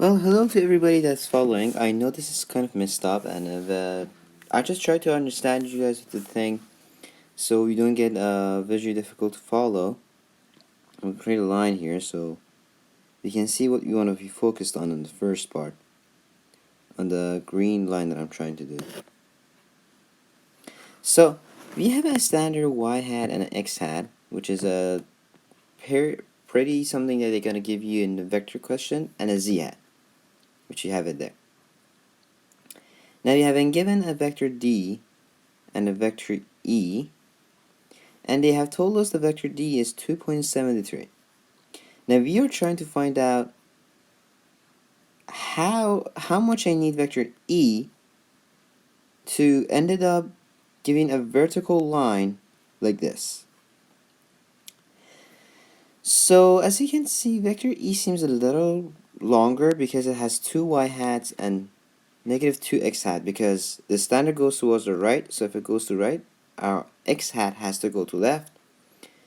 Well, hello to everybody that's following. I know this is kind of messed up, and I just try to understand you guys with the thing, so you don't get visually difficult to follow. We'll create a line here so we can see what you want to be focused on in the first part, on the green line that I'm trying to do. So we have a standard y hat and an x hat, which is a pretty something that they're gonna give you in the vector question, and a z hat, which you have it there. Now you have been given a vector d and a vector e, and they have told us the vector d is 2.73. Now we are trying to find out how much I need vector e to ended up giving a vertical line like this. So as you can see, vector e seems a little longer because it has two y hats and negative 2x hat, because the standard goes towards the right, so if it goes to right, our x hat has to go to left.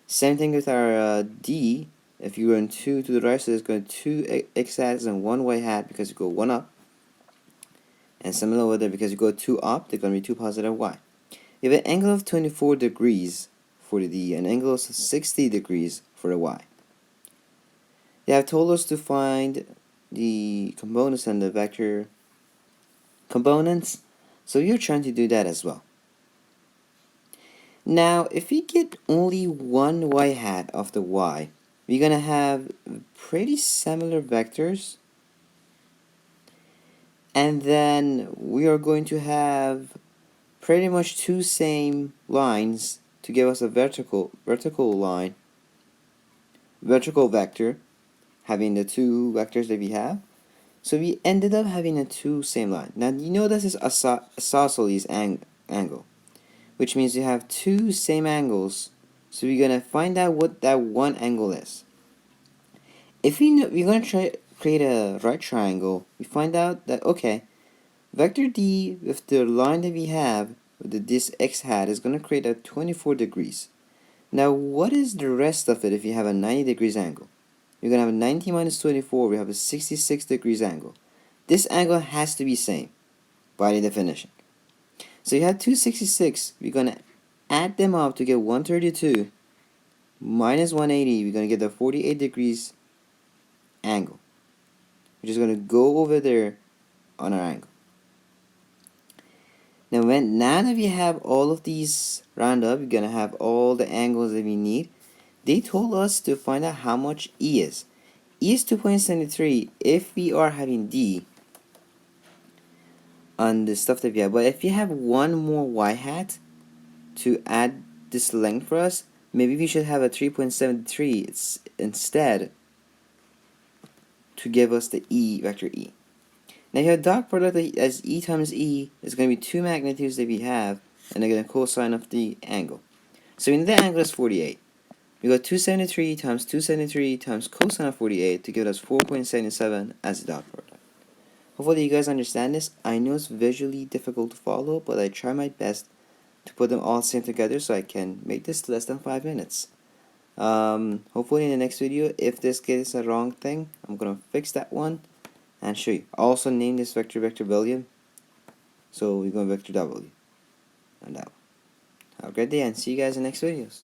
Same thing with our d. If you run 2 to the right, so there's going to 2 x hats and 1 y hat because you go 1 up. And similar over there, because you go 2 up, they're going to be 2 positive y. You have an angle of 24 degrees for the d, and an angle of 60 degrees for the y. They have told us to find the components and the vector components, so you're trying to do that as well. Now, if we get only one y hat of the y, we're gonna have pretty similar vectors, and then we are going to have pretty much two same lines to give us a vertical vector, having the two vectors that we have. So we ended up having a two same line. Now you know this is isosceles angle, which means you have two same angles. So we're gonna find out what that one angle is. If we're gonna create a right triangle, we find out that okay, vector d with the line that we have with this x hat is gonna create a 24 degrees. Now what is the rest of it if you have a 90 degrees angle? You're gonna have a 90 minus 24, we have a 66 degrees angle. This angle has to be same by the definition. So you have 266, we're gonna add them up to get 132 minus 180, we're gonna get the 48 degrees angle. We're just gonna go over there on our angle. Now that we have all of these round up, we're gonna have all the angles that we need. They told us to find out how much E is. E is 2.73 if we are having D on the stuff that we have. But if you have one more y hat to add this length for us, maybe we should have a 3.73 instead to give us the E, vector E. Now your dot product as E times E is going to be two magnitudes that we have, and they're going to cosine of the angle. So in the angle is 48. We got 273 times 273 times cosine of 48 to give us 4.77 as the dot product. Hopefully you guys understand this. I know it's visually difficult to follow, but I try my best to put them all same together so I can make this less than 5 minutes. Hopefully in the next video, if this gets a wrong thing, I'm gonna fix that one and show you. I also name this vector William, so we're going vector W on that one. Have a great day and see you guys in the next videos.